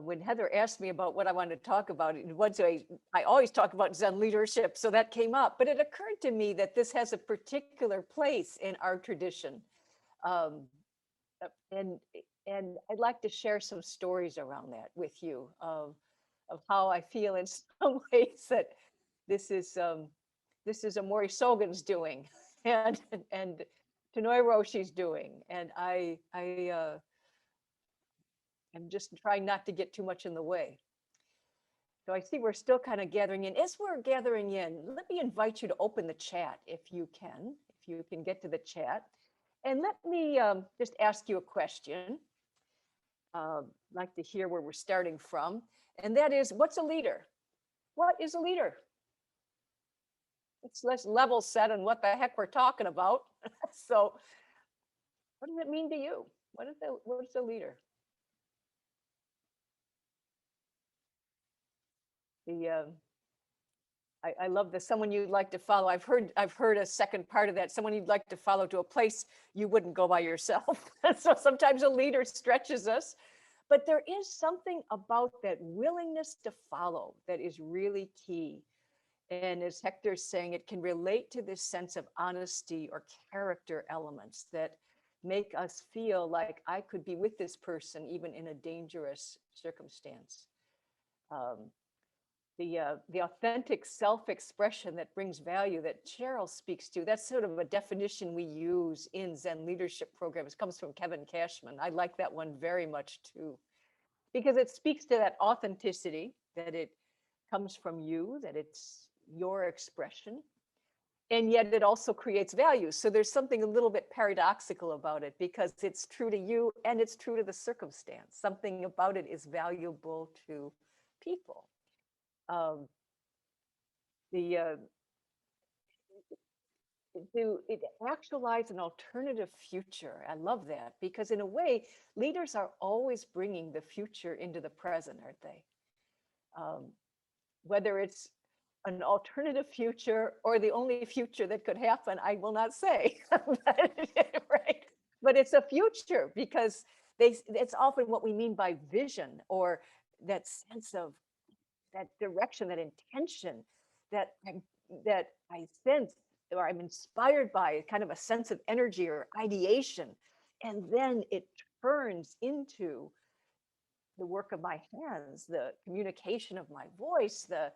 when Heather asked me about what I wanted to talk about, I always talk about Zen leadership, so that came up. But it occurred to me that this has a particular place in our tradition, um, and I'd like to share some stories around that with you of how I feel in some ways that this is a Mori Sogan's doing, and and Tanoi Roshi's doing, and I'm just trying not to get too much in the way. So I see we're still kind of gathering in. As we're gathering in, let me invite you to open the chat if you can get to the chat. And let me just ask you a question. I'd like to hear where we're starting from. And that is, what's a leader? What is a leader? Let's level set on what the heck we're talking about. So what does it mean to you? What is a leader? I love this. Someone you'd like to follow. I've heard a second part of that. Someone you'd like to follow to a place you wouldn't go by yourself. So sometimes a leader stretches us, but there is something about that willingness to follow that is really key. And as Hector's saying, it can relate to this sense of honesty or character elements that make us feel like I could be with this person even in a dangerous circumstance. The authentic self-expression that brings value that Cheryl speaks to, that's sort of a definition we use in Zen leadership programs. It comes from Kevin Cashman. I like that one very much too, because it speaks to that authenticity, that it comes from you, that it's your expression, and yet it also creates value. So there's something a little bit paradoxical about it, because it's true to you and it's true to the circumstance. Something about it is valuable to people. It actualize an alternative future. I love that, because in a way, leaders are always bringing the future into the present, aren't they? Whether it's an alternative future or the only future that could happen, I will not say, right? But it's a future, because it's often what we mean by vision, or that sense of that direction, that intention that I sense, or I'm inspired by, kind of a sense of energy or ideation. And then it turns into the work of my hands, the communication of my voice, the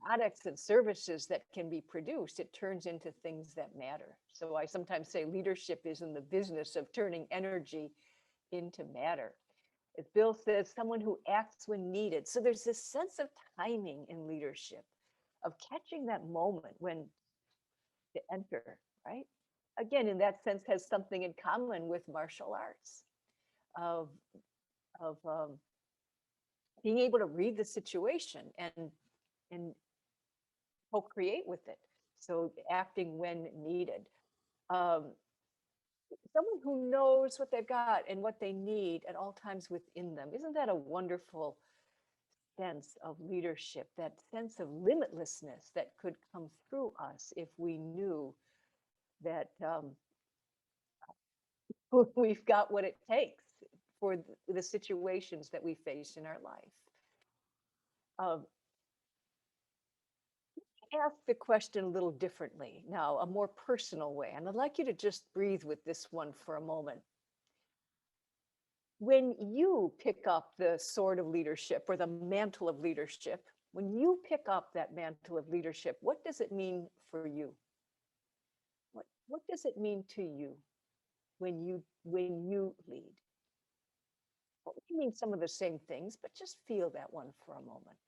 products and services that can be produced. It turns into things that matter. So I sometimes say leadership is in the business of turning energy into matter. As Bill says, someone who acts when needed. So there's this sense of timing in leadership, of catching that moment when to enter, right? Again, in that sense, has something in common with martial arts, of being able to read the situation and co-create with it. So acting when needed. Someone who knows what they've got and what they need at all times within them. Isn't that a wonderful sense of leadership, that sense of limitlessness that could come through us if we knew that we've got what it takes for the situations that we face in our life? Ask the question a little differently now, a more personal way, and I'd like you to just breathe with this one for a moment. When you pick up the sword of leadership, or the mantle of leadership, when you pick up that mantle of leadership, what does it mean for you? What does it mean to you when you lead? Well, we mean some of the same things, but just feel that one for a moment.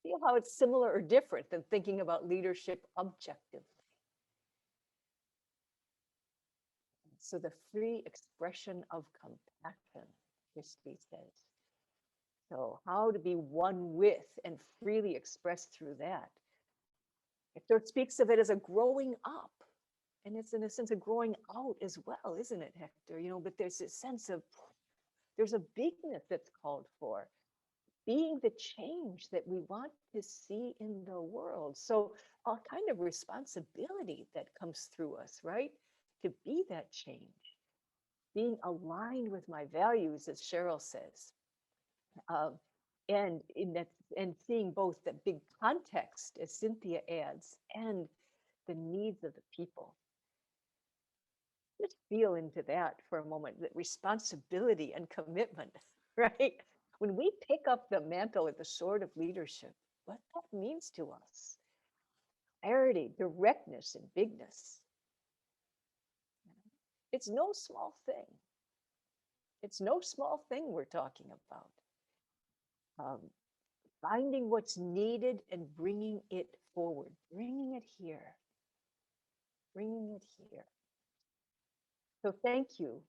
Feel how it's similar or different than thinking about leadership objectively. So the free expression of compassion, Christie says. So how to be one with and freely express through that. Hector speaks of it as a growing up. And it's in a sense of growing out as well, isn't it, Hector? You know, but there's a sense of, there's a bigness that's called for. Being the change that we want to see in the world. So a kind of responsibility that comes through us, right? To be that change. Being aligned with my values, as Cheryl says. Uh, and in that, and seeing both the big context, as Cynthia adds, and the needs of the people. Just feel into that for a moment, that responsibility and commitment, right? When we pick up the mantle at the sword of leadership, what that means to us, clarity, directness, and bigness. It's no small thing. It's no small thing we're talking about. Finding what's needed and bringing it forward, bringing it here, bringing it here. So thank you.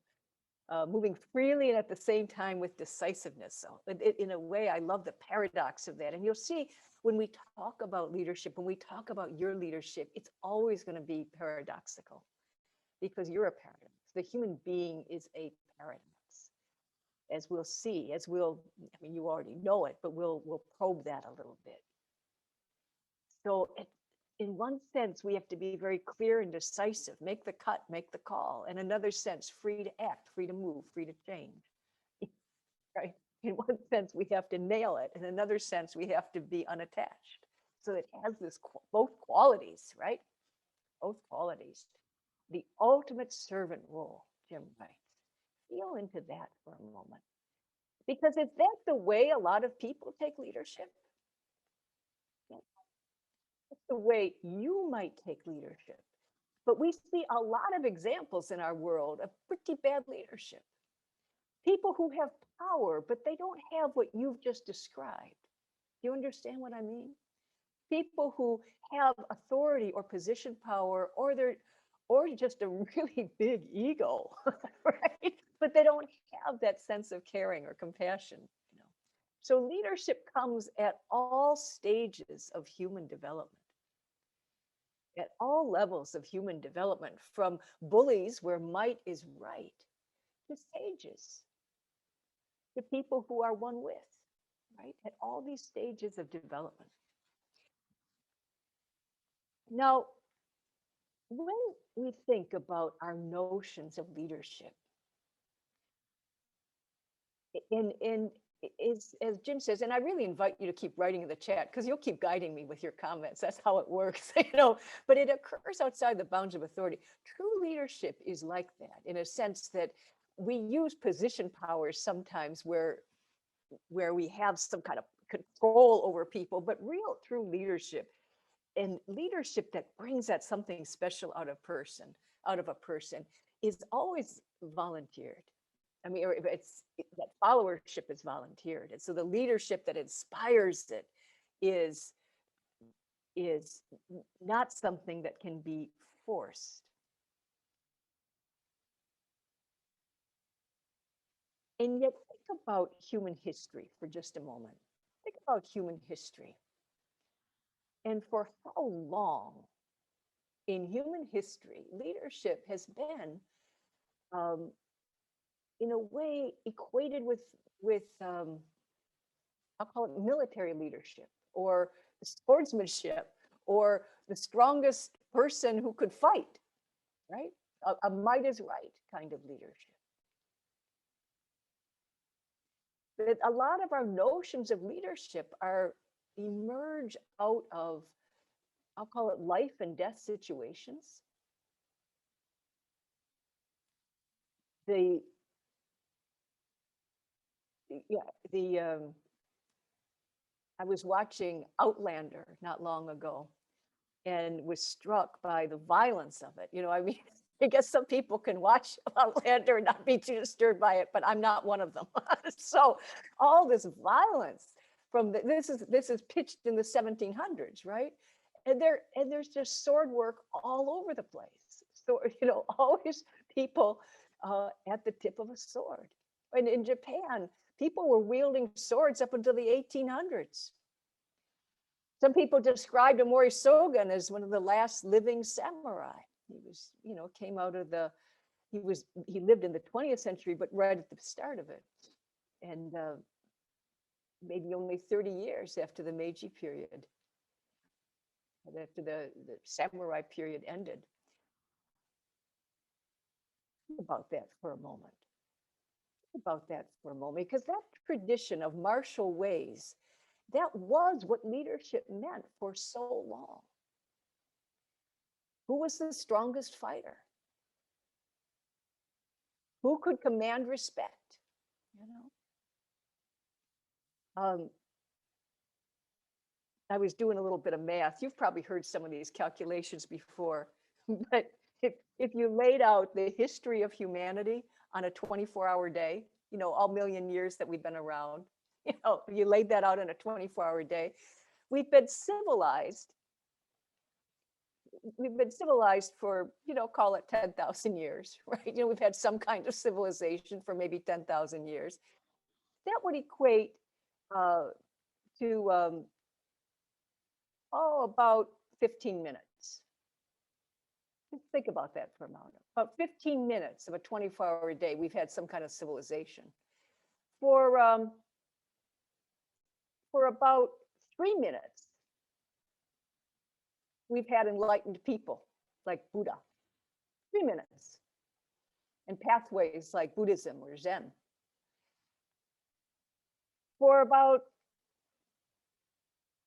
Moving freely and at the same time with decisiveness. So in a way, I love the paradox of that. And you'll see when we talk about leadership, when we talk about your leadership, it's always going to be paradoxical because you're a paradox. The human being is a paradox, as we'll see, I mean, you already know it, but we'll probe that a little bit. So in one sense, we have to be very clear and decisive, make the cut, make the call. In another sense, free to act, free to move, free to change, right? In one sense, we have to nail it. In another sense, we have to be unattached. So it has this both qualities, right? Both qualities. The ultimate servant role, Jim writes. Feel into that for a moment. Because is that the way a lot of people take leadership? That's the way you might take leadership. But we see a lot of examples in our world of pretty bad leadership. People who have power, but they don't have what you've just described. Do you understand what I mean? People who have authority or position power, or just a really big ego, right? But they don't have that sense of caring or compassion. So leadership comes at all stages of human development. At all levels of human development, from bullies where might is right, to sages, to people who are one with, right? At all these stages of development. Now, when we think about our notions of leadership, and as Jim says, and I really invite you to keep writing in the chat because you'll keep guiding me with your comments. That's how it works, but it occurs outside the bounds of authority. True leadership is like that, in a sense that we use position powers sometimes where we have some kind of control over people, but real true leadership, and leadership that brings that something special out of a person is always volunteered. I mean, that followership is volunteered. And so the leadership that inspires it is not something that can be forced. And yet think about human history for just a moment. Think about human history. And for how long in human history, leadership has been in a way equated with I'll call it military leadership, or sportsmanship, or the strongest person who could fight, right? A might is right kind of leadership. But a lot of our notions of leadership emerge out of, I'll call it life and death situations. I was watching Outlander not long ago and was struck by the violence of it. I mean, I guess some people can watch Outlander and not be too disturbed by it, but I'm not one of them. So all this violence this is pitched in the 1700s, right? And there's just sword work all over the place. So, always people at the tip of a sword. And in Japan, people were wielding swords up until the 1800s. Some people described Mori Sogan as one of the last living samurai. He was, came out of he lived in the 20th century, but right at the start of it. And maybe only 30 years after the Meiji period, after the samurai period ended. Think about that for a moment. about that for a moment, because that tradition of martial ways, that was what leadership meant for so long. Who was the strongest fighter? Who could command respect? You know, I was doing a little bit of math. You've probably heard some of these calculations before, but if you laid out the history of humanity on a 24-hour day, you know, all million years that we've been around, you know, you laid that out in a 24-hour day, we've been civilized. We've been civilized for, you know, call it 10,000 years, right? You know, we've had some kind of civilization for maybe 10,000 years. That would equate to about 15 minutes. Just think about that for a moment. About 15 minutes of a 24-hour day, we've had some kind of civilization. For about 3 minutes, we've had enlightened people like Buddha. 3 minutes. And pathways like Buddhism or Zen. For about,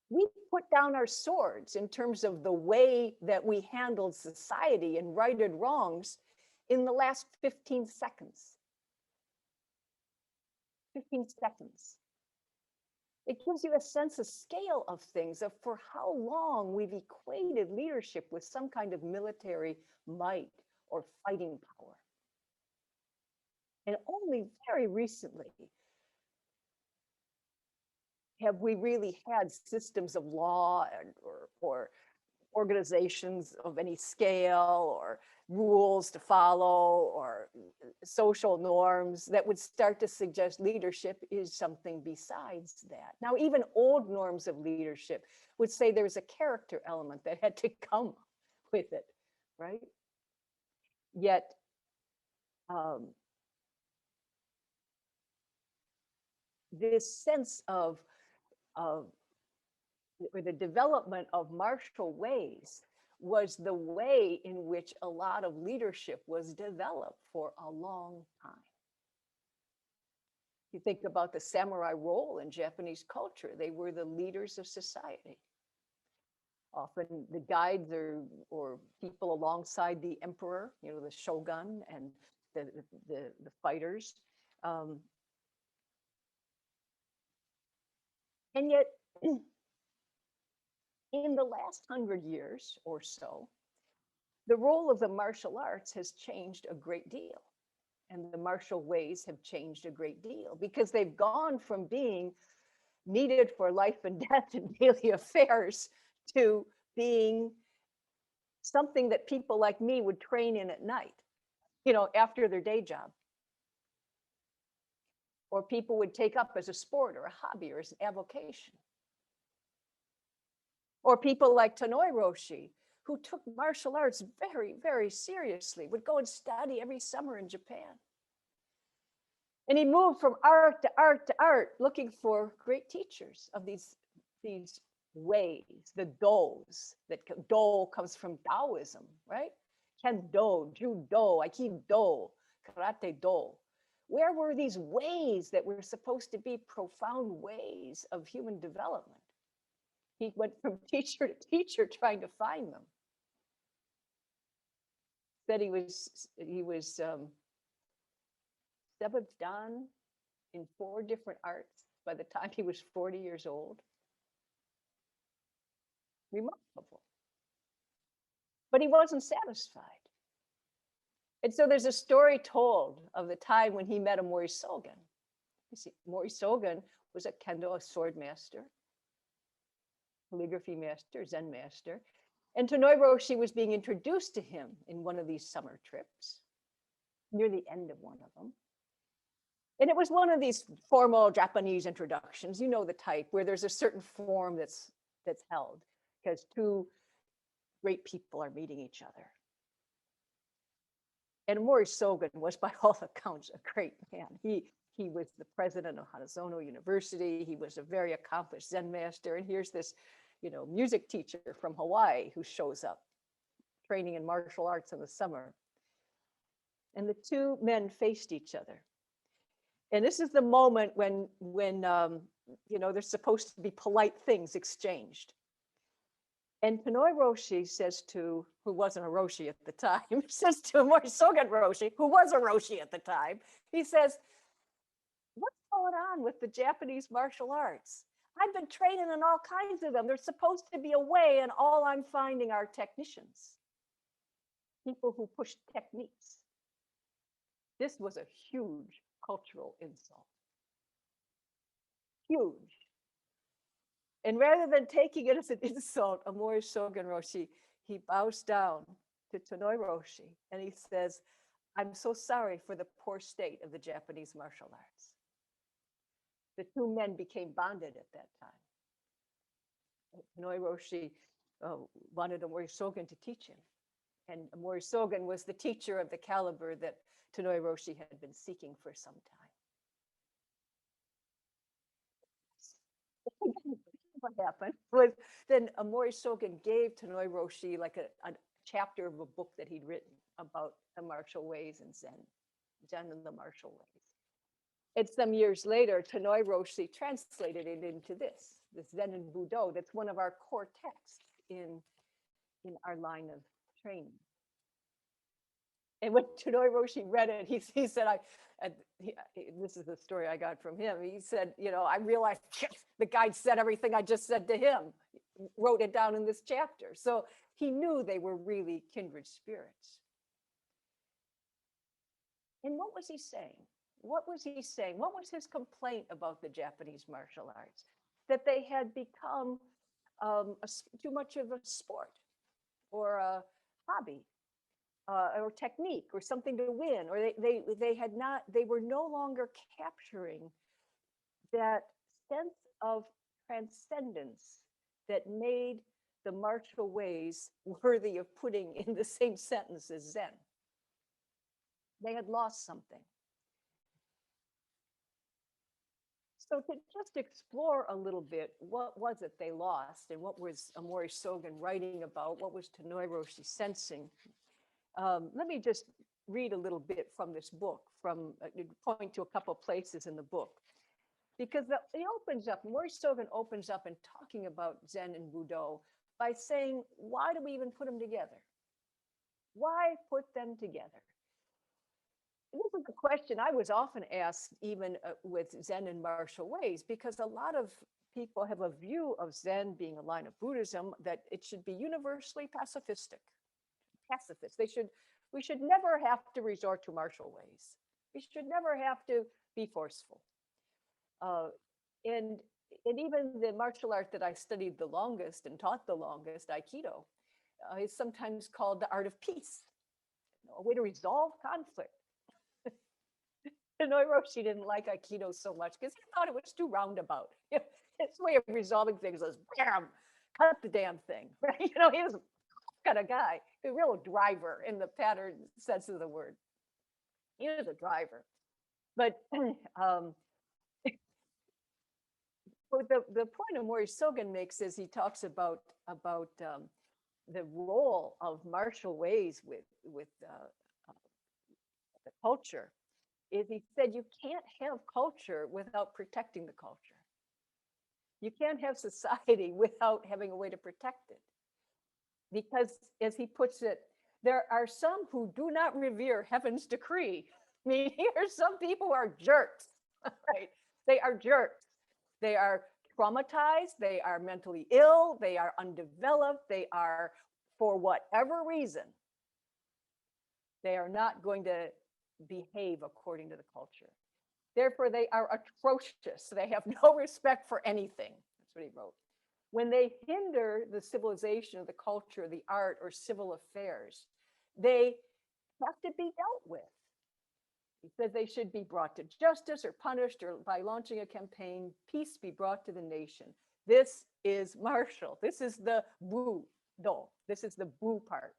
we put down our swords in terms of the way that we handled society and righted wrongs in the last 15 seconds. 15 seconds. It gives you a sense of scale of things, of for how long we've equated leadership with some kind of military might or fighting power. And only very recently have we really had systems of law or organizations of any scale or rules to follow or social norms that would start to suggest leadership is something besides that. Now, even old norms of leadership would say there's a character element that had to come with it, right? Yet, this sense of or the development of martial ways was the way in which a lot of leadership was developed for a long time. You think about the samurai role in Japanese culture, they were the leaders of society. Often the guides or people alongside the emperor, you know, the shogun and the fighters. And yet, in the last 100 years or so, the role of the martial arts has changed a great deal. And the martial ways have changed a great deal because they've gone from being needed for life and death in daily affairs to being something that people like me would train in at night, you know, after their day job. Or people would take up as a sport or a hobby or as an avocation. Or people like Tanoi Roshi, who took martial arts very, very seriously, would go and study every summer in Japan. And he moved from art to art to art, looking for great teachers of these ways, the dos. That do comes from Taoism, right? Kendo, Judo, Aikido, Karate Do. Where were these ways that were supposed to be profound ways of human development? He went from teacher to teacher trying to find them. Said he was 7th Dan in 4 different arts by the time he was 40 years old. Remarkable. But he wasn't satisfied. And so there's a story told of the time when he met a Mori Sogen. You see, Mori Sogen was a Kendo, a sword master, calligraphy master, Zen master. And Tanoi Roshi was being introduced to him in one of these summer trips, near the end of one of them. And it was one of these formal Japanese introductions, you know the type, where there's a certain form that's held because 2 great people are meeting each other. And Mori Sogen was, by all accounts, a great man. He was the president of Hanazono University. He was a very accomplished Zen master. And here's this, you know, music teacher from Hawaii who shows up, training in martial arts in the summer. And the 2 men faced each other. And this is the moment when there's supposed to be polite things exchanged. And Tanoi Roshi says to, who wasn't a Roshi at the time, says to Morisogan Roshi, who was a Roshi at the time, he says, what's going on with the Japanese martial arts? I've been training in all kinds of them. There's supposed to be a way, and all I'm finding are technicians, people who push techniques. This was a huge cultural insult. Huge. And rather than taking it as an insult, Amori Shogun Roshi, he bows down to Tanoi Roshi and he says, I'm so sorry for the poor state of the Japanese martial arts. The two men became bonded at that time. Tanoi Roshi wanted Amori Shogun to teach him. And Amori Shogun was the teacher of the caliber that Tanoi Roshi had been seeking for some time. What happened was then Amori Shogun gave Tanoi Roshi like a chapter of a book that he'd written about the martial ways and Zen and the martial ways. And some years later, Tanoi Roshi translated it into this Zen and Budo. That's one of our core texts in our line of training. And when Tanoi Roshi read it, he said, this is the story I got from him. He said, I realized the guide said everything I just said to him, wrote it down in this chapter. So he knew they were really kindred spirits. And what was he saying? What was he saying? What was his complaint about the Japanese martial arts? That they had become too much of a sport or a hobby. Or technique or something to win, or they were no longer capturing that sense of transcendence that made the martial ways worthy of putting in the same sentence as Zen. They had lost something. So to just explore a little bit, what was it they lost and what was Amori Shogun writing about? What was Tanoi Roshi sensing? Let me just read a little bit from this book, point to a couple of places in the book, because it opens up, Amori Shogun opens up in talking about Zen and Budo by saying, why do we even put them together? Why put them together? And this is a question I was often asked, even with Zen and martial ways, because a lot of people have a view of Zen being a line of Buddhism, that it should be universally pacifistic. We should never have to resort to martial ways. We should never have to be forceful. And even the martial art that I studied the longest and taught the longest, Aikido, is sometimes called the art of peace, a way to resolve conflict. Tanoi Roshi didn't like Aikido so much because he thought it was too roundabout. His way of resolving things was, bam, cut the damn thing. Right? He was kind of guy, a real driver in the pattern sense of the word. He was a driver. But the point Amori Shogun makes is he talks about the role of martial ways with the culture. Is he said you can't have culture without protecting the culture. You can't have society without having a way to protect it. Because, as he puts it, there are some who do not revere heaven's decree. I mean, here are some people who are jerks, right? They are jerks. They are traumatized. They are mentally ill. They are undeveloped. They are, for whatever reason, they are not going to behave according to the culture. Therefore, they are atrocious. They have no respect for anything. That's what he wrote. When they hinder the civilization of the culture, the art, or civil affairs, they have to be dealt with. He says they should be brought to justice or punished, or by launching a campaign, peace be brought to the nation. This is martial. This is the Budo. This is the Bu part.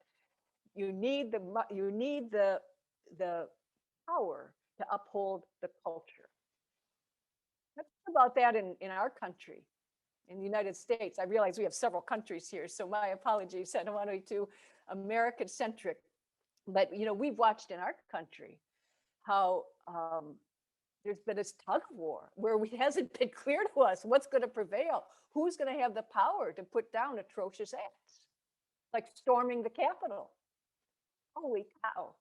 You need the power to uphold the culture. Let's talk about that in our country. In the United States, I realize we have several countries here, so my apologies. I don't want to be too American-centric, but we've watched in our country how There's been this tug of war where it hasn't been clear to us what's going to prevail. Who's going to have the power to put down atrocious acts, like storming the Capitol? Holy cow.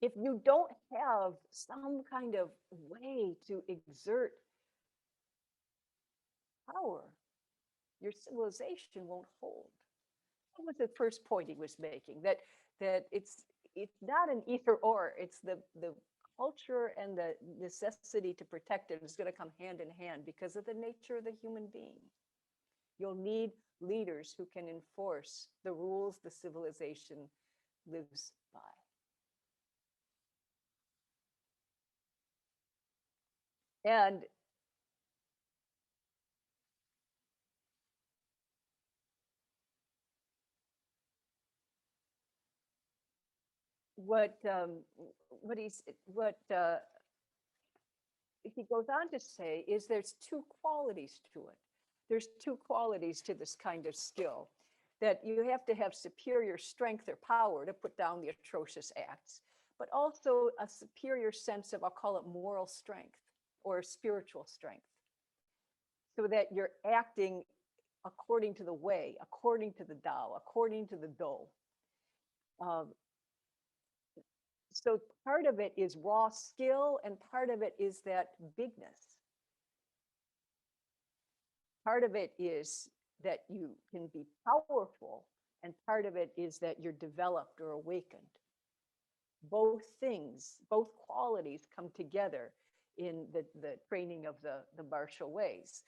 If you don't have some kind of way to exert power, your civilization won't hold. What was the first point he was making? That it's not an either or. It's the culture and the necessity to protect it is going to come hand in hand because of the nature of the human being. You'll need leaders who can enforce the rules the civilization lives by. And what he goes on to say is there's two qualities to it. There's two qualities to this kind of skill, that you have to have superior strength or power to put down the atrocious acts, but also a superior sense of, I'll call it moral strength or spiritual strength, so that you're acting according to the way, according to the Tao, according to the Do. Um, so part of it is raw skill, and part of it is that bigness. Part of it is that you can be powerful, and part of it is that you're developed or awakened. Both things, both qualities come together in the training of the martial ways.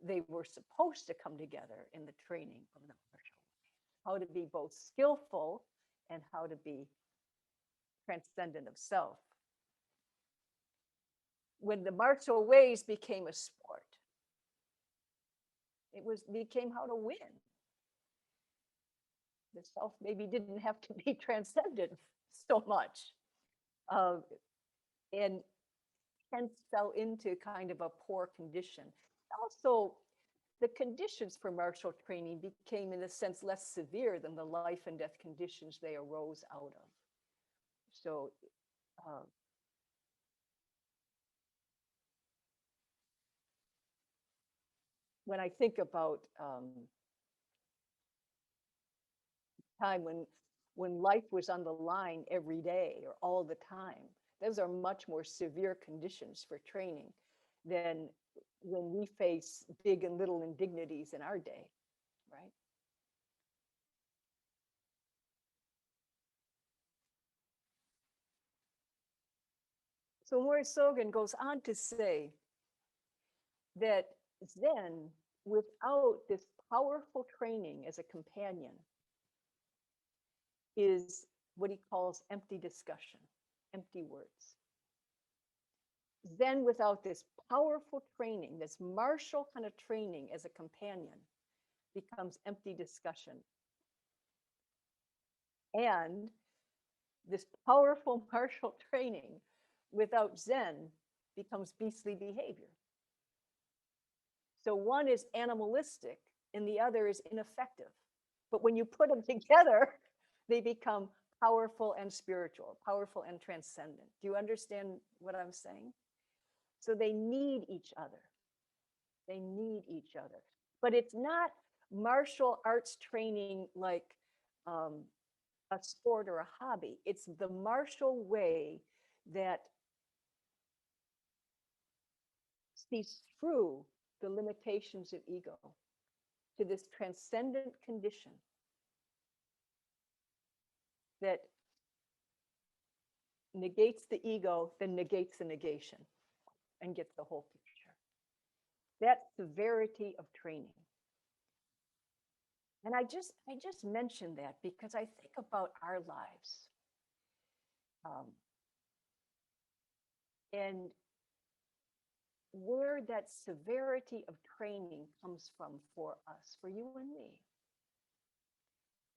They were supposed to come together in the training of the martial ways. How to be both skillful and how to be transcendent of self. When the martial ways became a sport, became how to win. The self maybe didn't have to be transcended so much, and hence fell into kind of a poor condition. Also, the conditions for martial training became, in a sense, less severe than the life and death conditions they arose out of. So uh, when I think about time when life was on the line every day or all the time, those are much more severe conditions for training than when we face big and little indignities in our day, right? So Morris Sogan goes on to say that Zen, without this powerful training as a companion, is what he calls empty discussion, empty words. Zen, without this powerful training, this martial kind of training as a companion, becomes empty discussion. And this powerful martial training without Zen becomes beastly behavior. So one is animalistic and the other is ineffective. But when you put them together, they become powerful and spiritual, powerful and transcendent. Do you understand what I'm saying? So they need each other. They need each other. But it's not martial arts training like a sport or a hobby. It's the martial way that sees through the limitations of ego to this transcendent condition that negates the ego, then negates the negation and gets the whole picture. That severity of training. And I just mentioned that because I think about our lives. And where that severity of training comes from for us, for you and me.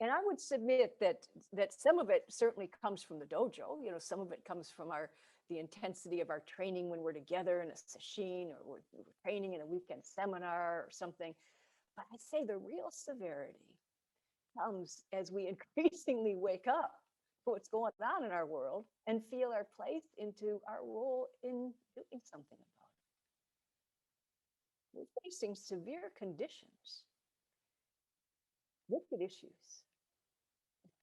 And I would submit that some of it certainly comes from the dojo. You know, some of it comes from the intensity of our training when we're together in a sesshin, or we're training in a weekend seminar or something. But I'd say the real severity comes as we increasingly wake up what's going on in our world and feel our place into our role in doing something about it. We're facing severe conditions, wicked issues,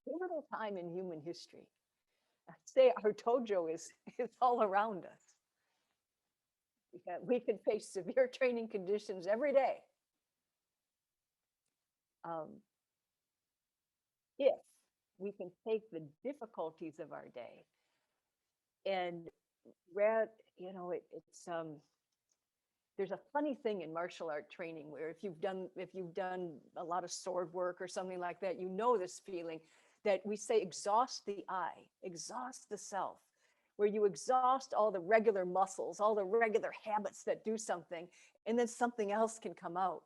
pivotal time in human history. I'd say our dojo is all around us. We can face severe training conditions every day. If we can take the difficulties of our day and there's a funny thing in martial art training where if you've done a lot of sword work or something like that, you know this feeling that we say exhaust the I, exhaust the self, where you exhaust all the regular muscles, all the regular habits that do something, and then something else can come out.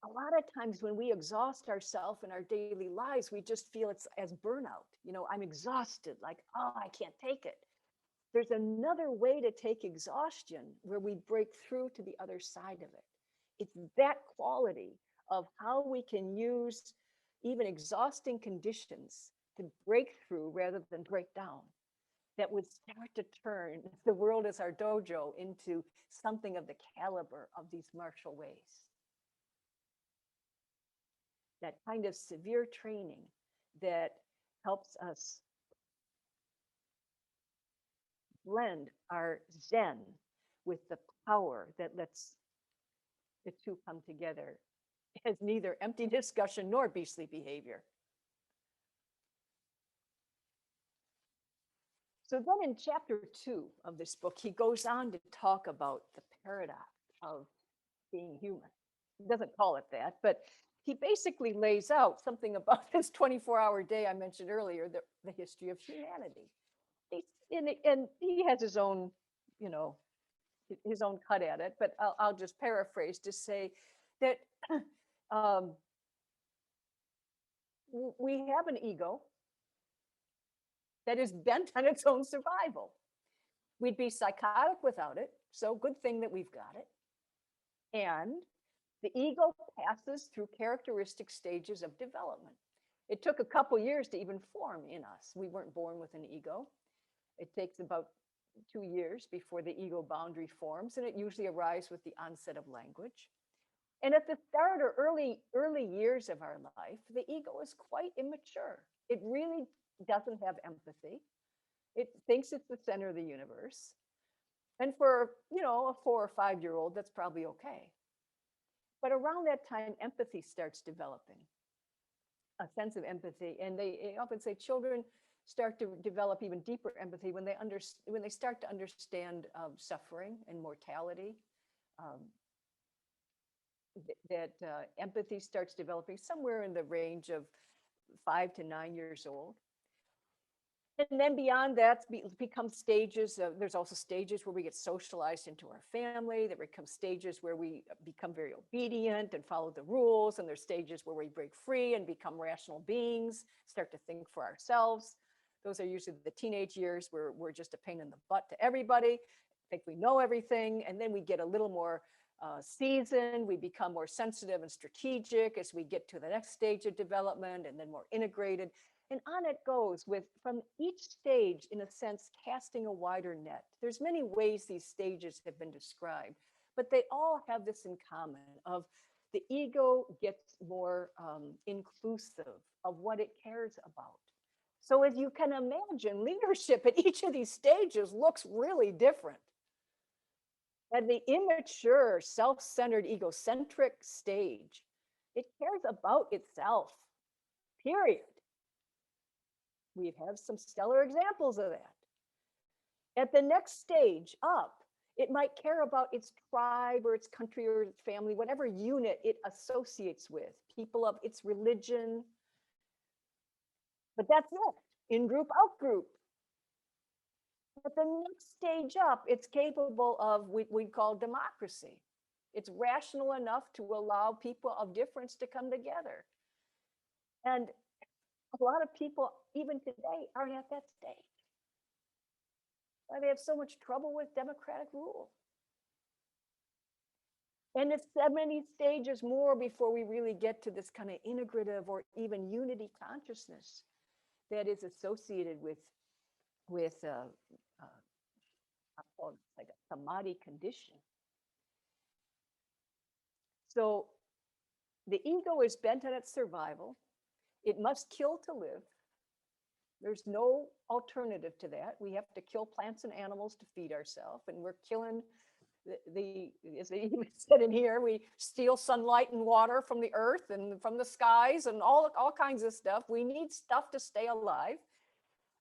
A lot of times when we exhaust ourselves in our daily lives, we just feel it's as burnout. I'm exhausted, like, oh, I can't take it. There's another way to take exhaustion where we break through to the other side of it. It's that quality of how we can use even exhausting conditions to break through rather than break down that would start to turn the world as our dojo into something of the caliber of these martial ways. That kind of severe training that helps us blend our Zen with the power that lets the two come together as neither empty discussion nor beastly behavior. So then in chapter 2 of this book, he goes on to talk about the paradox of being human. He doesn't call it that, but he basically lays out something about this 24-hour day I mentioned earlier, the history of humanity. And he has his own, his own cut at it, but I'll just paraphrase to say that we have an ego that is bent on its own survival. We'd be psychotic without it, so good thing that we've got it. And the ego passes through characteristic stages of development. It took a couple years to even form in us. We weren't born with an ego. It takes about 2 years before the ego boundary forms, and it usually arrives with the onset of language. And at the start or early years of our life, the ego is quite immature. It really doesn't have empathy. It thinks it's the center of the universe. And for, a 4 or 5-year-old, that's probably okay. But around that time, empathy starts developing, a sense of empathy. And they often say children start to develop even deeper empathy when they start to understand suffering and mortality. Empathy starts developing somewhere in the range of 5 to 9 years old. And then beyond that becomes stages of, there's also stages where we get socialized into our family. There become stages where we become very obedient and follow the rules. And there's stages where we break free and become rational beings, start to think for ourselves. Those are usually the teenage years where we're just a pain in the butt to everybody, think we know everything. And then we get a little more seasoned, we become more sensitive and strategic as we get to the next stage of development, and then more integrated. And on it goes from each stage, in a sense, casting a wider net. There's many ways these stages have been described, but they all have this in common of the ego gets more inclusive of what it cares about. So as you can imagine, leadership at each of these stages looks really different. And the immature, self-centered, egocentric stage, it cares about itself, period. We have some stellar examples of that. At the next stage up, it might care about its tribe or its country or its family, whatever unit it associates with, people of its religion. But that's it, in-group, out-group. At the next stage up, it's capable of what we call democracy. It's rational enough to allow people of difference to come together. And a lot of people, even today, aren't at that stage. Why they have so much trouble with democratic rule. And it's so many stages more before we really get to this kind of integrative or even unity consciousness that is associated with like a samadhi condition. So the ego is bent on its survival. It must kill to live. There's no alternative to that. We have to kill plants and animals to feed ourselves, and we're killing as they even said in here, we steal sunlight and water from the earth and from the skies and all kinds of stuff. We need stuff to stay alive.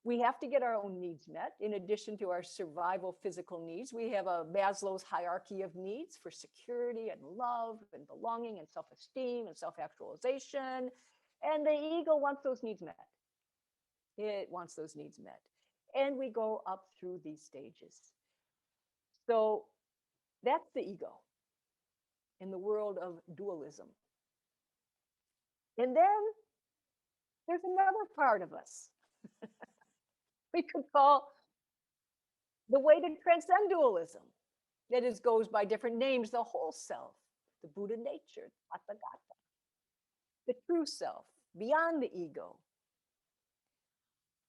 We have to get our own needs met. In addition to our survival physical needs, we have a Maslow's hierarchy of needs for security and love and belonging and self-esteem and self-actualization. And the ego wants those needs met. It wants those needs met. And we go up through these stages. So that's the ego in the world of dualism. And then there's another part of us we could call the way to transcend dualism. That is, goes by different names: the whole self, the Buddha nature, Tathagata, the true self, beyond the ego,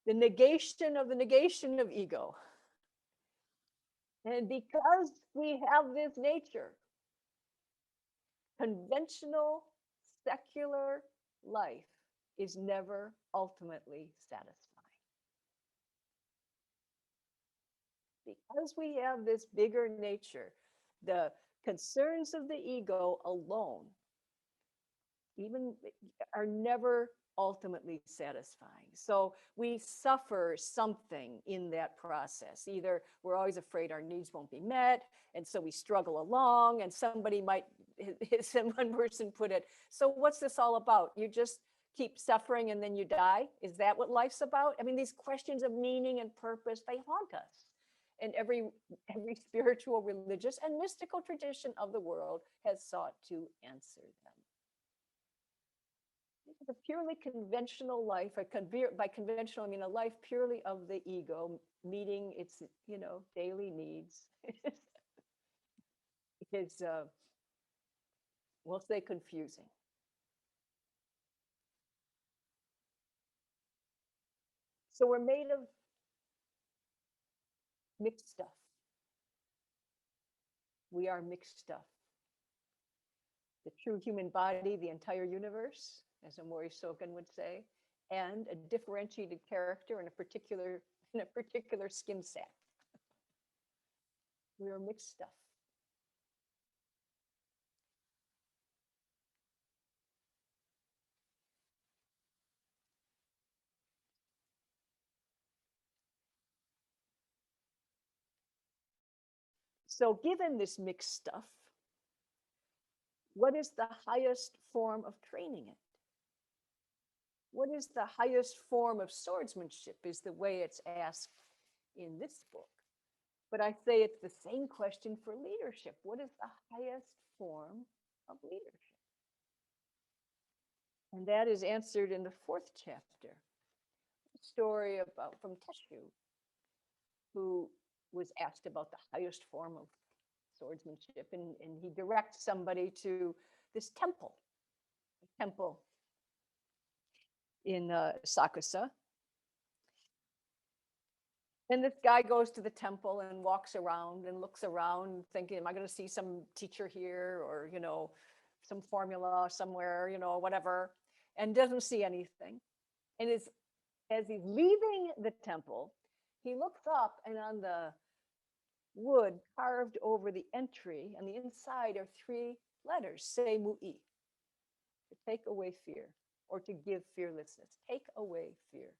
the negation of ego. And because we have this nature, conventional secular life is never ultimately satisfying. Because we have this bigger nature, the concerns of the ego alone even are never ultimately satisfying. So we suffer something in that process. Either we're always afraid our needs won't be met, and so we struggle along, and somebody might, one person put it, so what's this all about? You just keep suffering and then you die? Is that what life's about? I mean, these questions of meaning and purpose, they haunt us. And every spiritual, religious, and mystical tradition of the world has sought to answer them. A purely conventional life, by conventional I mean a life purely of the ego, meeting its daily needs, is we'll say confusing. So we're made of mixed stuff. We are mixed stuff. The true human body, the entire universe, as Amori Sokan would say, and a differentiated character in a particular skin sack. We are mixed stuff. So given this mixed stuff, what is the highest form of training it? What is the highest form of swordsmanship is the way it's asked in this book. But I say it's the same question for leadership. What is the highest form of leadership? And that is answered in the 4th chapter. A story from Teshu, who was asked about the highest form of swordsmanship, and he directs somebody to this temple in Sakusa. And this guy goes to the temple and walks around and looks around thinking, am I going to see some teacher here, or some formula somewhere, whatever, and doesn't see anything. And as he's leaving the temple, he looks up, and on the wood carved over the entry on the inside are 3 letters, Se Mu'i, to take away fear, or to give fearlessness. Take away fear.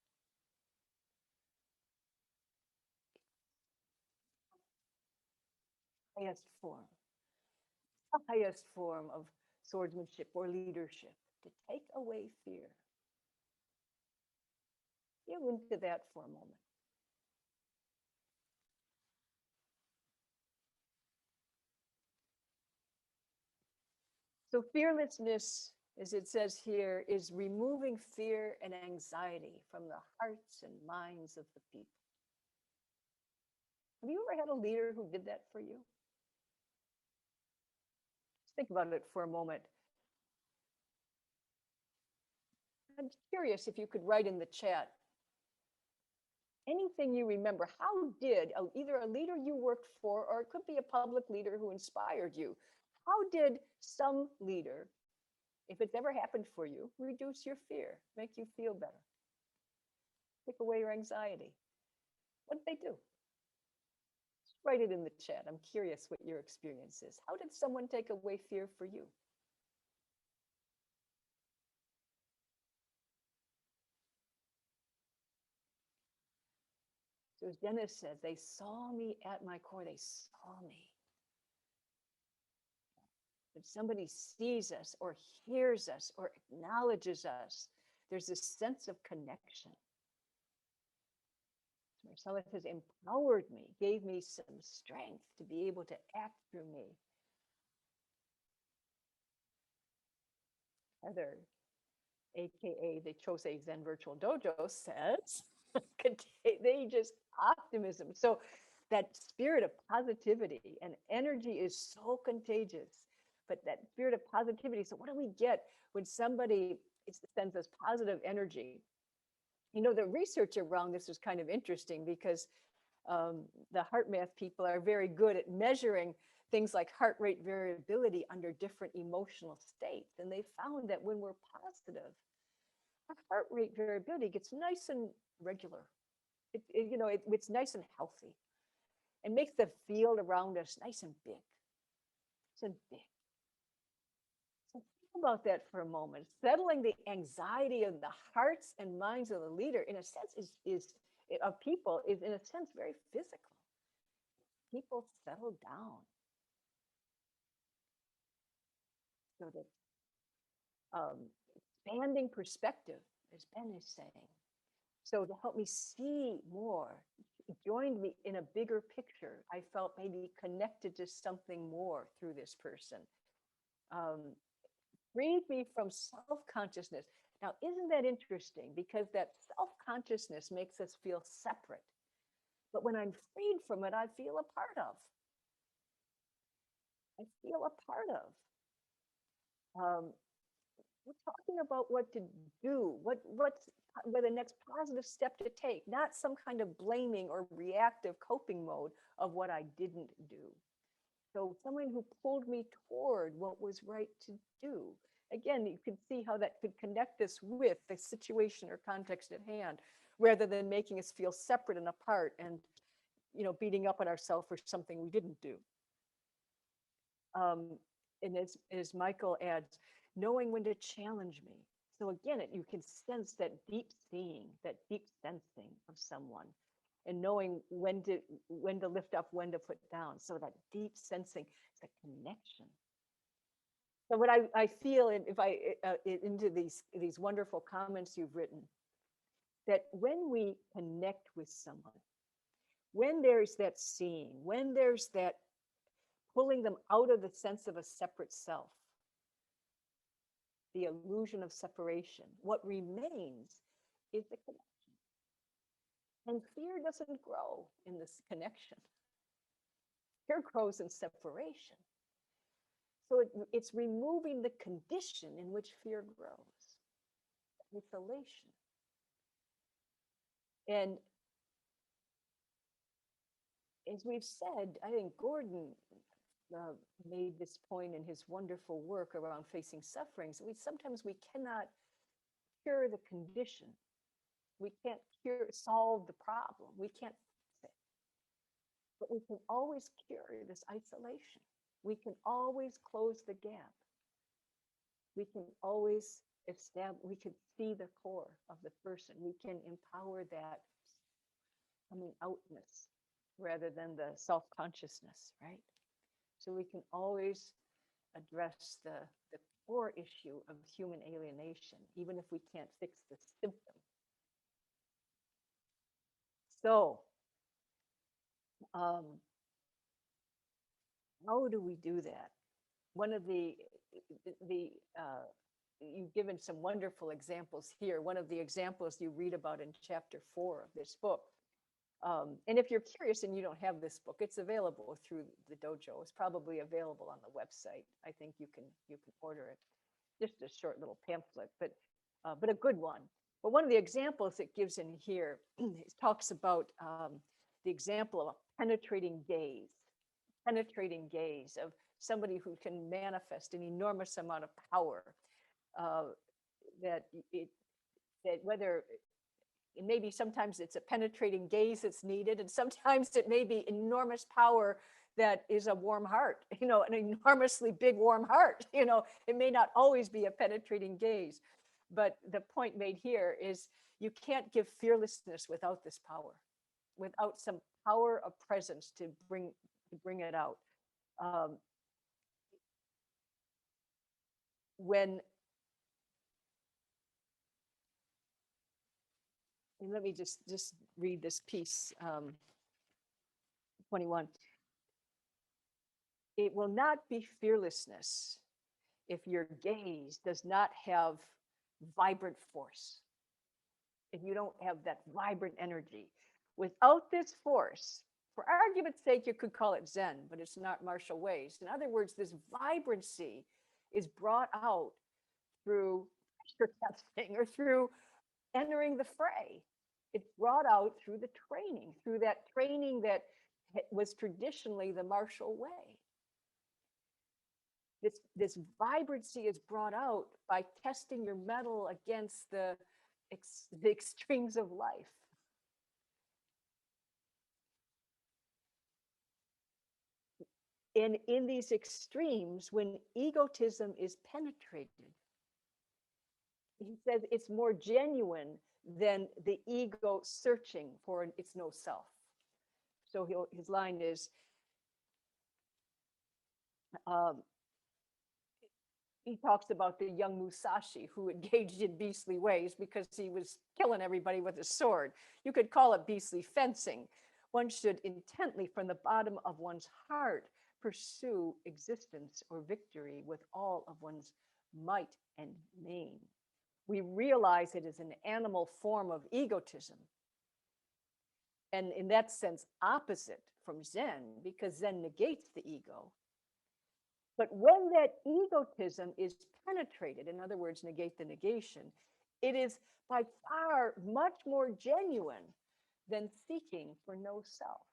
Highest form. The highest form of swordsmanship or leadership, to take away fear. Feel into that for a moment. So fearlessness, as it says here, is removing fear and anxiety from the hearts and minds of the people. Have you ever had a leader who did that for you? Just think about it for a moment. I'm curious if you could write in the chat Anything you remember, how did either a leader you worked for, or it could be a public leader who inspired you, how did some leader, if it's ever happened for you, reduce your fear, make you feel better, take away your anxiety? What did they do? Just write it in the chat. I'm curious what your experience is. How did someone take away fear for you? So as Dennis says, they saw me at my core. They saw me. If somebody sees us or hears us or acknowledges us, there's this sense of connection. Marcellus has empowered me, gave me some strength to be able to act through me. Heather, aka the Chose Zen Virtual Dojo, says contagious optimism. So that spirit of positivity and energy is so contagious. But that spirit of positivity. So what do we get when somebody sends us positive energy? You know, the research around this is kind of interesting because the heart math people are very good at measuring things like heart rate variability under different emotional states. And they found that when we're positive, our heart rate variability gets nice and regular. It's nice and healthy and makes the field around us nice and big. Nice and big. So think about that for a moment. Settling the anxiety of the hearts and minds of the leader, in a sense, is of people is in a sense very physical. People settle down. So that expanding perspective, as Ben is saying. So to help me see more, it joined me in a bigger picture. I felt maybe connected to something more through this person. Freed me from self-consciousness. Now, isn't that interesting? Because that self-consciousness makes us feel separate. But when I'm freed from it, I feel a part of. I feel a part of. We're talking about what to do, what's the next positive step to take, not some kind of blaming or reactive coping mode of what I didn't do. So someone who pulled me toward what was right to do. Again, you can see how that could connect us with the situation or context at hand, rather than making us feel separate and apart and, beating up on ourselves for something we didn't do. And as Michael adds, knowing when to challenge me. So again, you can sense that deep seeing, that deep sensing of someone, and knowing when to lift up, when to put down. So that deep sensing, the connection. So what I feel, if I into these wonderful comments you've written, that when we connect with someone, when there's that seeing, when there's that pulling them out of the sense of a separate self, the illusion of separation, what remains is the connection. And fear doesn't grow in this connection. Fear grows in separation. So it's removing the condition in which fear grows, isolation. And as we've said, I think Gordon made this point in his wonderful work around facing sufferings. Sometimes we cannot cure the condition. We can't solve the problem. We can't fix it. But we can always cure this isolation. We can always close the gap. We can always we can see the core of the person. We can empower that coming outness rather than the self-consciousness, right? So we can always address the core issue of human alienation, even if we can't fix the symptom. So, how do we do that? One of you've given some wonderful examples here. One of the examples you read about in chapter 4 of this book. And if you're curious and you don't have this book, it's available through the dojo. It's probably available on the website. I think you can order it. Just a short little pamphlet, but a good one. But one of the examples it gives in here, it talks about the example of a penetrating gaze of somebody who can manifest an enormous amount of power. That whether maybe sometimes it's a penetrating gaze that's needed, and sometimes it may be enormous power that is a warm heart, an enormously big warm heart. It may not always be a penetrating gaze, but the point made here is you can't give fearlessness without this power, without some power of presence to bring it out. When let me just read this piece, 21. It will not be fearlessness if your gaze does not have vibrant force, if you don't have that vibrant energy. Without this force, for argument's sake, you could call it Zen, but it's not martial ways. In other words, this vibrancy is brought out through pressure testing or through entering the fray. It's brought out through the training, through that training that was traditionally the martial way. This vibrancy is brought out by testing your mettle against the extremes of life. And in these extremes, when egotism is penetrated, he says it's more genuine than the ego searching for its no self. So his line is, he talks about the young Musashi who engaged in beastly ways because he was killing everybody with a sword. You could call it beastly fencing. One should intently, from the bottom of one's heart, pursue existence or victory with all of one's might and main. We realize it is an animal form of egotism, and in that sense opposite from Zen, because Zen negates the ego. But when that egotism is penetrated, in other words, negate the negation, it is by far much more genuine than seeking for no self.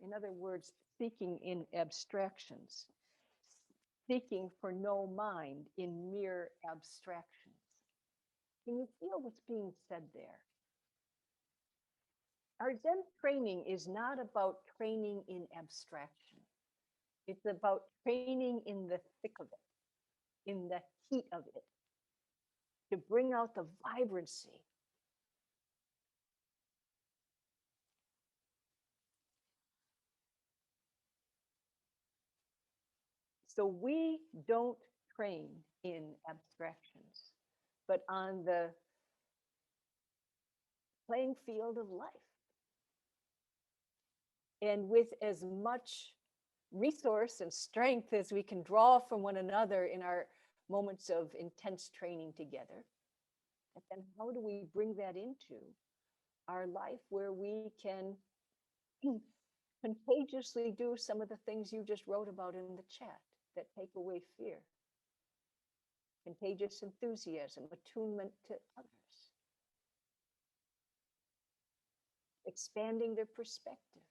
In other words, seeking in abstractions, seeking for no mind in mere abstractions. Can you feel what's being said there? Our Zen training is not about training in abstraction. It's about training in the thick of it, in the heat of it, to bring out the vibrancy. So we don't train in abstractions, but on the playing field of life. And with as much resource and strength as we can draw from one another in our moments of intense training together, and then how do we bring that into our life where we can contagiously do some of the things you just wrote about in the chat that take away fear? Contagious enthusiasm, attunement to others, expanding their perspective,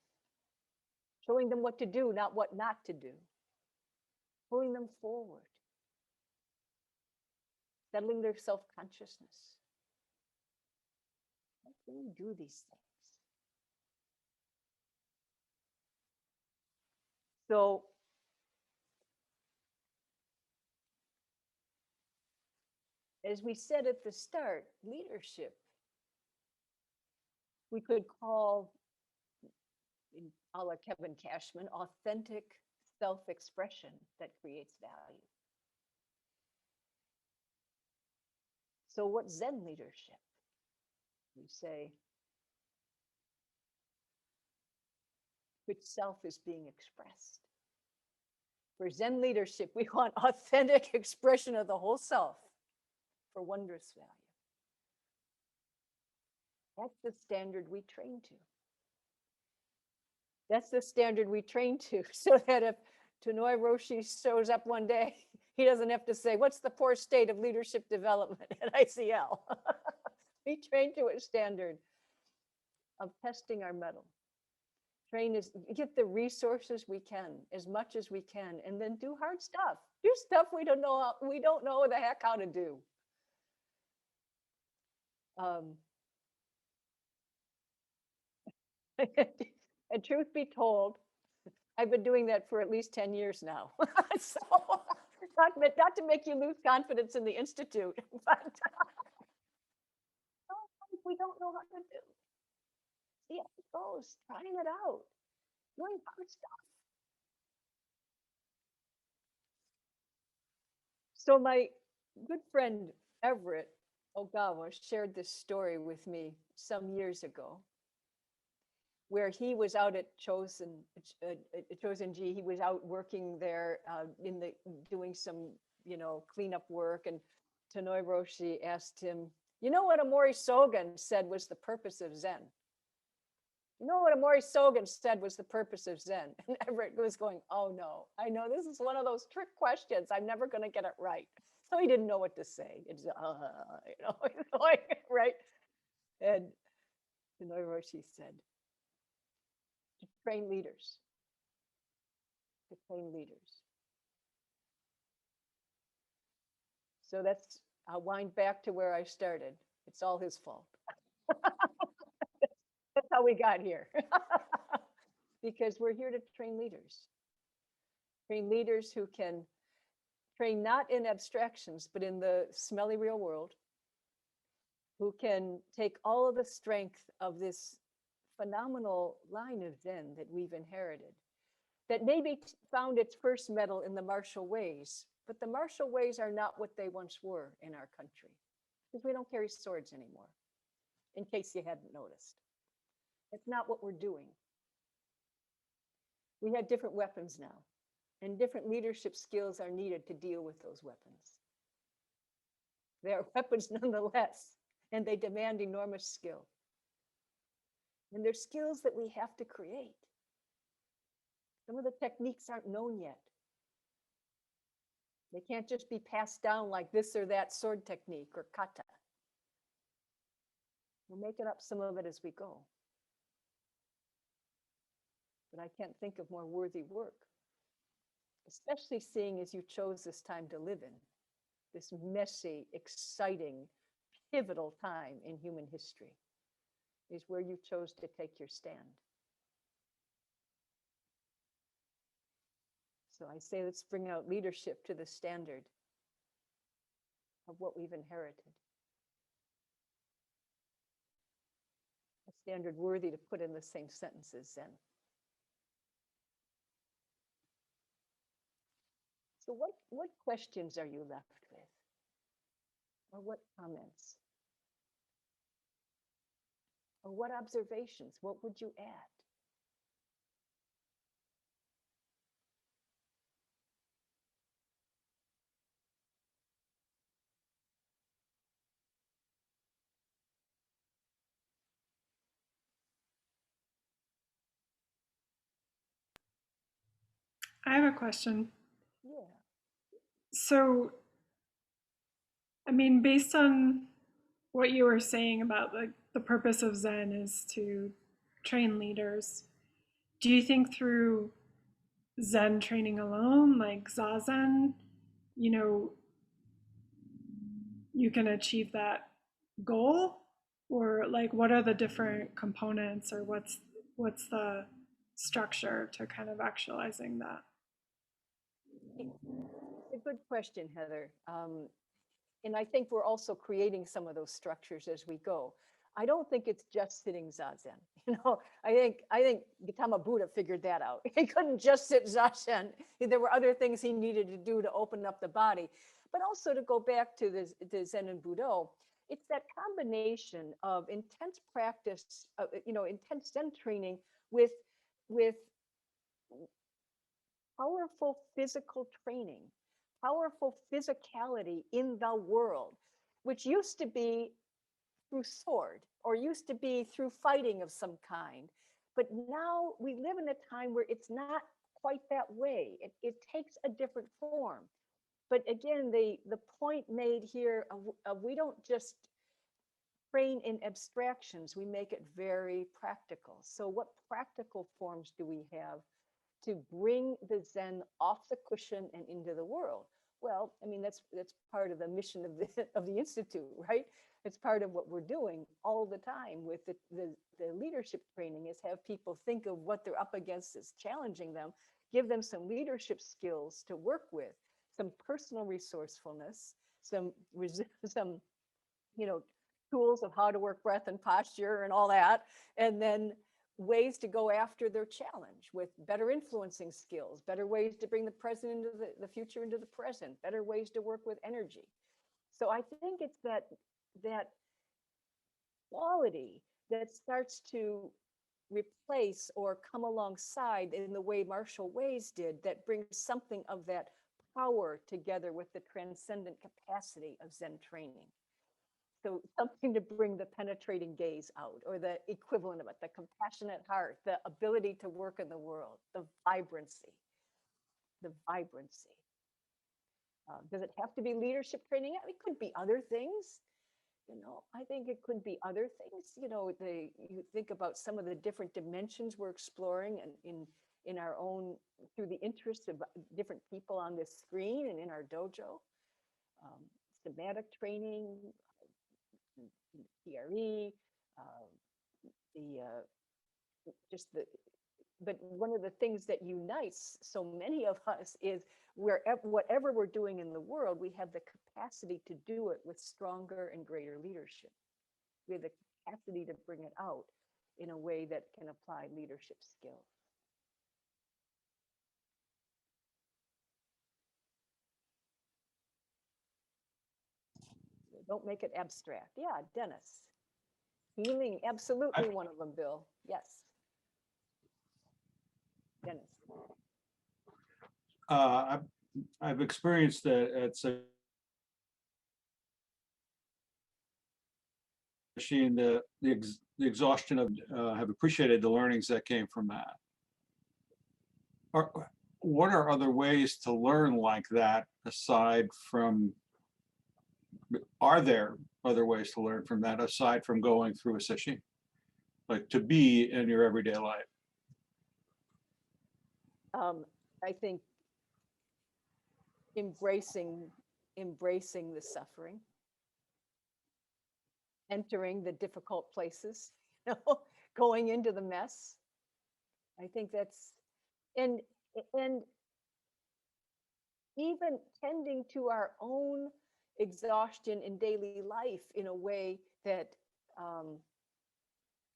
showing them what to do, not what not to do, pulling them forward, settling their self-consciousness. How can we do these things? So as we said at the start, leadership, we could call, a la Kevin Cashman, authentic self-expression that creates value. So what's Zen leadership? We say, which self is being expressed? For Zen leadership, we want authentic expression of the whole self for wondrous value. That's the standard we train to. That's the standard we train to, so that if Tanoi Roshi shows up one day, he doesn't have to say, what's the poor state of leadership development at ICL? Be trained to a standard of testing our mettle. Train is get the resources we can, as much as we can, and then do hard stuff. Do stuff we don't know the heck how to do. And truth be told, I've been doing that for at least 10 years now. So not to make you lose confidence in the Institute, but sometimes we don't know how to do. See how it goes, trying it out, doing hard stuff. So my good friend Everett Ogawa shared this story with me some years ago, where he was out at Chosen G. He was out working there doing some, cleanup work. And Tanoi Roshi asked him, you know what Amori Sogen said was the purpose of Zen? You know what Amori Sogen said was the purpose of Zen? And Everett was going, oh no, I know this is one of those trick questions. I'm never going to get it right. So he didn't know what to say. It's, right? And Tanoi Roshi said, to train leaders. To train leaders. So I'll wind back to where I started. It's all his fault. That's how we got here. Because we're here to train leaders. Train leaders who can train not in abstractions, but in the smelly real world, who can take all of the strength of this phenomenal line of Zen that we've inherited, that maybe found its first metal in the martial ways, but the martial ways are not what they once were in our country, because we don't carry swords anymore, in case you hadn't noticed. That's not what we're doing. We have different weapons now, and different leadership skills are needed to deal with those weapons. They are weapons nonetheless, and they demand enormous skill. And they're skills that we have to create. Some of the techniques aren't known yet. They can't just be passed down like this or that sword technique or kata. We're making up some of it as we go. But I can't think of more worthy work, especially seeing as you chose this time to live in, this messy, exciting, pivotal time in human history, is where you chose to take your stand. So I say, let's bring out leadership to the standard of what we've inherited. A standard worthy to put in the same sentence as Zen. So what questions are you left with? Or what comments? Or what observations? What would you add? I have a question. Yeah. So, I mean, based on what you were saying about the purpose of Zen is to train leaders, do you think through Zen training alone, like Zazen, you know, you can achieve that goal? Or like what are the different components, or what's the structure to kind of actualizing that? It's a good question, Heather. And I think we're also creating some of those structures as we go. I don't think it's just sitting zazen. I think Gautama Buddha figured that out. He couldn't just sit zazen. There were other things he needed to do to open up the body. But also, to go back to the Zen and Budo, it's that combination of intense practice, intense Zen training with powerful physical training, powerful physicality in the world, which used to be through sword or used to be through fighting of some kind. But now we live in a time where it's not quite that way. It takes a different form. But again, the point made here of we don't just train in abstractions, we make it very practical. So what practical forms do we have to bring the Zen off the cushion and into the world? Well, I mean, that's part of the mission of the Institute, right? It's part of what we're doing all the time with the leadership training, is have people think of what they're up against as challenging them, give them some leadership skills to work with, some personal resourcefulness, some tools of how to work breath and posture and all that, and then ways to go after their challenge with better influencing skills, better ways to bring the present into the future into the present, better ways to work with energy. So I think it's that quality that starts to replace or come alongside in the way Marshall Ways did, that brings something of that power together with the transcendent capacity of Zen training. So something to bring the penetrating gaze out, or the equivalent of it, the compassionate heart, the ability to work in the world, the vibrancy, the vibrancy. Does it have to be leadership training? It could be other things. I think it could be other things. You think about some of the different dimensions we're exploring and in our own, through the interest of different people on this screen and in our dojo. Somatic training, PRE, but one of the things that unites so many of us is whatever we're doing in the world, we have the capacity to do it with stronger and greater leadership. We have the capacity to bring it out in a way that can apply leadership skills. Don't make it abstract. Yeah, Dennis. Healing, absolutely one of them, Bill. Yes. Dennis. I've experienced that at Machine, the exhaustion of, have appreciated the learnings that came from that. What are other ways to learn like that aside from, are there other ways to learn from that aside from going through a session? Like to be in your everyday life? I think embracing the suffering, entering the difficult places, going into the mess. I think that's, and even tending to our own exhaustion in daily life in a way that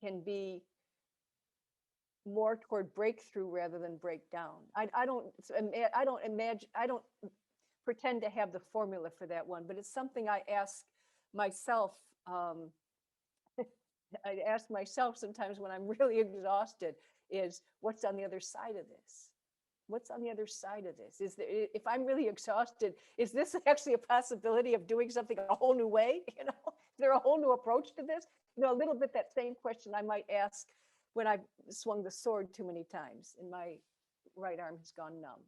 can be more toward breakthrough rather than breakdown. I don't pretend to have the formula for that one, but it's something I ask myself. I ask myself sometimes when I'm really exhausted, is what's on the other side of this? What's on the other side of this? Is there, if I'm really exhausted, is this actually a possibility of doing something a whole new way? Is there a whole new approach to this? A little bit that same question I might ask when I've swung the sword too many times and my right arm has gone numb.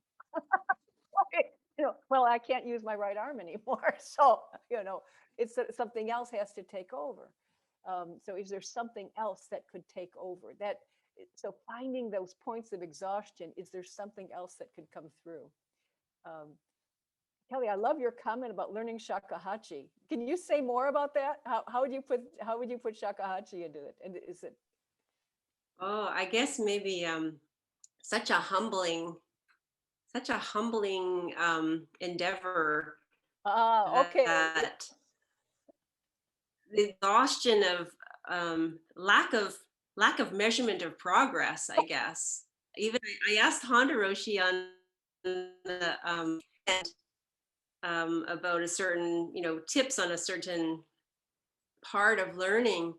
Well, I can't use my right arm anymore. So, it's something else has to take over. So is there something else that could take over? So finding those points of exhaustion, is there something else that could come through? Kelly, I love your comment about learning shakuhachi. Can you say more about that? How would you put shakuhachi into it? And is it? Oh, I guess maybe such a humbling endeavor. Okay. That the exhaustion of lack of measurement of progress, I guess. Even I asked Honda Roshi on the about a certain, tips on a certain part of learning.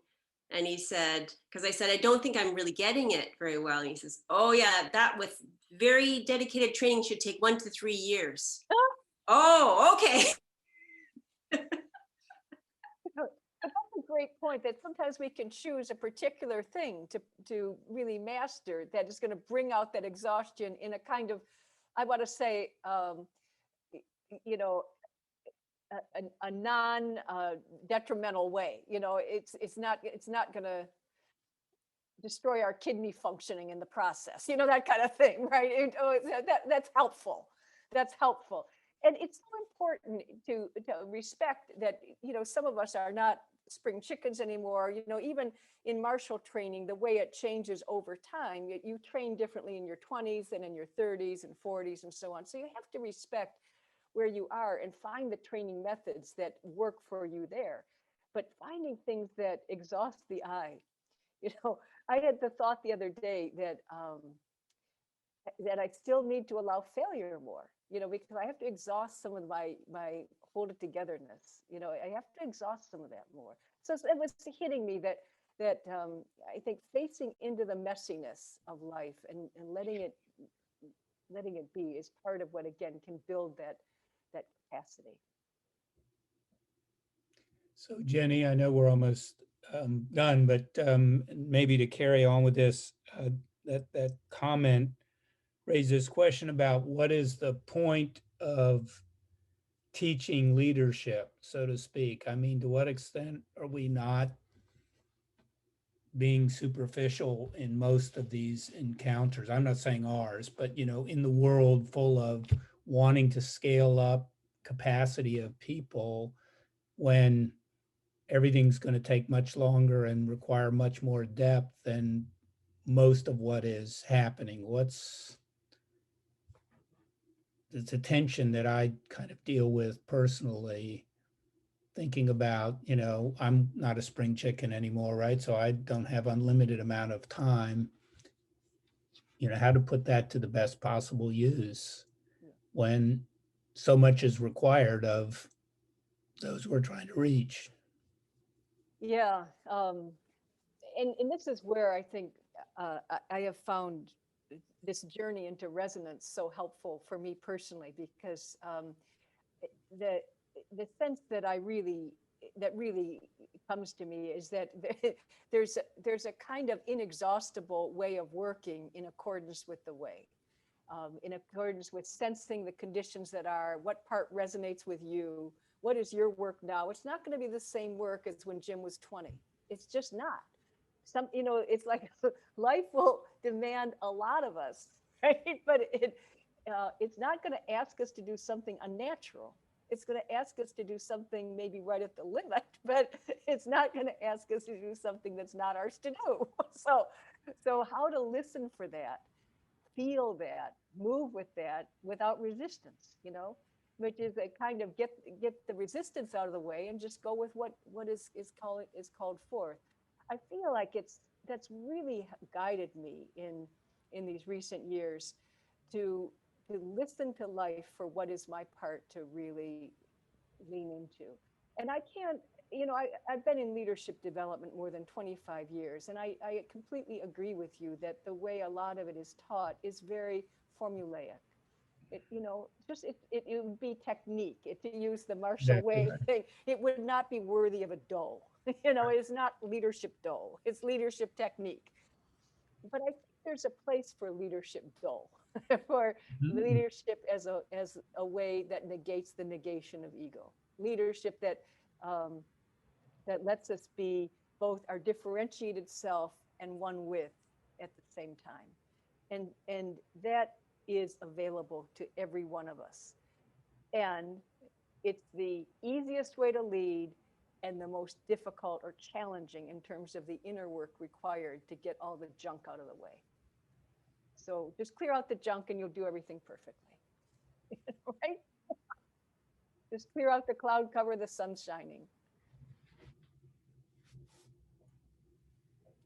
And he said, because I said, I don't think I'm really getting it very well. And he says, oh yeah, that with very dedicated training should take 1 to 3 years. Oh, okay. But that's a great point, that sometimes we can choose a particular thing to really master that is going to bring out that exhaustion in a kind of, I want to say, a non detrimental way. You know, it's not going to destroy our kidney functioning in the process. You know, that kind of thing, right? That's helpful. That's helpful. And it's so important to respect that, you know, some of us are not spring chickens anymore. You know, even in martial training, the way it changes over time, you train differently in your 20s than in your 30s and 40s and so on. So you have to respect where you are and find the training methods that work for you there. But finding things that exhaust the eye, you know, I had the thought the other day that I still need to allow failure more, you know, because I have to exhaust some of my hold it togetherness. You know, I have to exhaust some of that more. So it was hitting me that I think facing into the messiness of life and letting it be is part of what again can build that capacity. So Jenny, I know we're almost done, but maybe to carry on with this, that comment raised this question about what is the point of teaching leadership, so to speak. I mean, to what extent are we not being superficial in most of these encounters? I'm not saying ours, but you know, in the world full of wanting to scale up capacity of people when everything's going to take much longer and require much more depth than most of what is happening. What's the tension that I kind of deal with personally, thinking about, you know, I'm not a spring chicken anymore, right? So I don't have unlimited amount of time, you know, how to put that to the best possible use when so much is required of those we're trying to reach. Yeah. And this is where I think I have found this journey into resonance so helpful for me personally, because the sense that really comes to me is that there's a kind of inexhaustible way of working in accordance with the way, in accordance with sensing the conditions that are, what part resonates with you, what is your work now. It's not going to be the same work as when Jim was 20. It's just not. You know, it's like life will demand a lot of us, right? But it's not going to ask us to do something unnatural. It's going to ask us to do something maybe right at the limit, but it's not going to ask us to do something that's not ours to do. So how to listen for that, feel that, move with that without resistance, you know, which is a kind of get the resistance out of the way and just go with what is called forth. I feel like that's really guided me in these recent years to listen to life for what is my part to really lean into. And I can't, you know, I've been in leadership development more than 25 years, and I completely agree with you that the way a lot of it is taught is very formulaic. It, you know, just it would be technique. To use the Marshall Exactly Way right. thing, it would not be worthy of a dough. You know, it's not leadership dough. It's leadership technique. But I think there's a place for leadership dough, for Mhm. leadership as a way that negates the negation of ego. Leadership um, that lets us be both our differentiated self and one with at the same time. And that is available to every one of us. And it's the easiest way to lead and the most difficult or challenging in terms of the inner work required to get all the junk out of the way. So just clear out the junk and you'll do everything perfectly. Right? Just clear out the cloud cover, the sun's shining.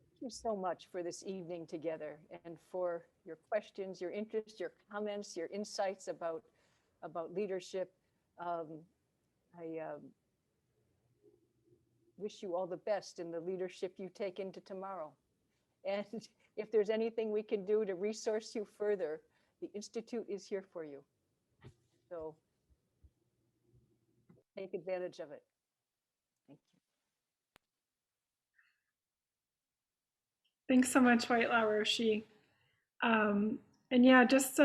Thank you so much for this evening together and for your questions, your interest, your comments, your insights about leadership. I wish you all the best in the leadership you take into tomorrow. And if there's anything we can do to resource you further, the Institute is here for you. So take advantage of it. Thank you. Thanks so much, Whitelaw Roshi. And yeah, just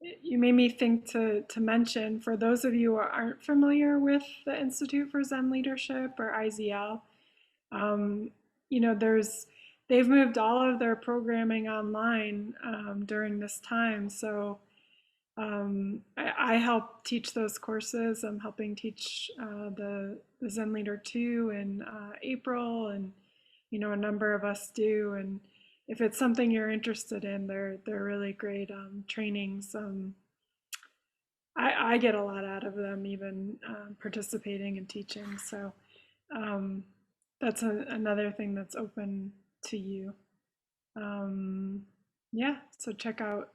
you made me think to mention, for those of you who aren't familiar with the Institute for Zen Leadership, or IZL, you know, they've moved all of their programming online during this time. So I help teach those courses. I'm helping teach the Zen Leader 2 in April, and you know, a number of us do. And if it's something you're interested in, they're really great trainings. I get a lot out of them, even participating and teaching. So that's another thing that's open to you. Yeah, so check out.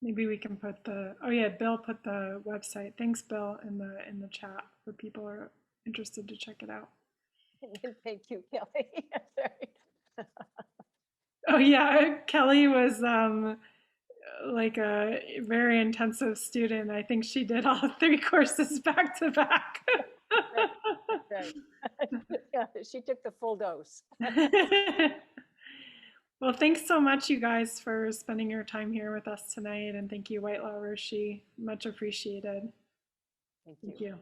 Maybe we can put the, oh yeah, Bill put the website. Thanks, Bill, in the chat for people who are interested to check it out. Thank you, Kelly. Sorry. Oh yeah, Kelly was like a very intensive student. I think she did all 3 courses back to back. Right. Yeah, she took the full dose. Well, thanks so much, you guys, for spending your time here with us tonight. And thank you, Whitelaw, Roshi. Much appreciated. Thank Thank you. you.